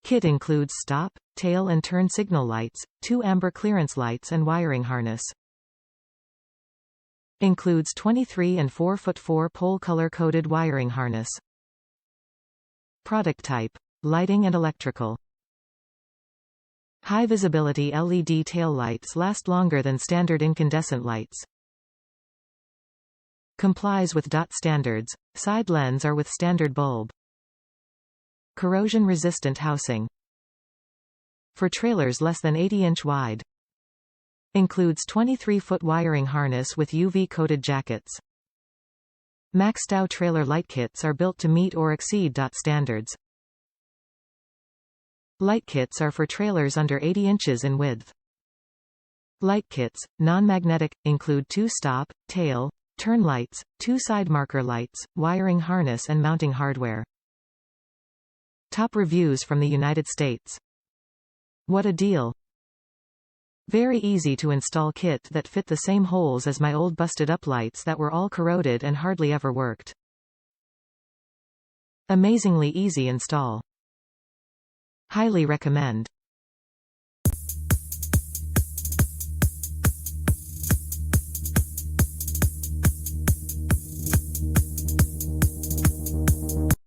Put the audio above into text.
Kit includes stop, tail and turn signal lights, 2 amber clearance lights and wiring harness. Includes 23 and 4'4" pole color-coded wiring harness. Product type: lighting and electrical. High visibility LED tail lights last longer than standard incandescent lights. Complies with DOT standards. Side lens are with standard bulb. Corrosion-resistant housing. For trailers less than 80-inch wide. Includes 23-foot wiring harness with UV-coated jackets. Maxxtow trailer light kits are built to meet or exceed DOT standards. Light kits are for trailers under 80 inches in width. Light kits, non-magnetic, include 2 stop, tail, turn lights, 2 side marker lights, wiring harness and mounting hardware. Top reviews from the United States. What a deal! Very easy to install kit that fit the same holes as my old busted up lights that were all corroded and hardly ever worked. Amazingly easy install. Highly recommend.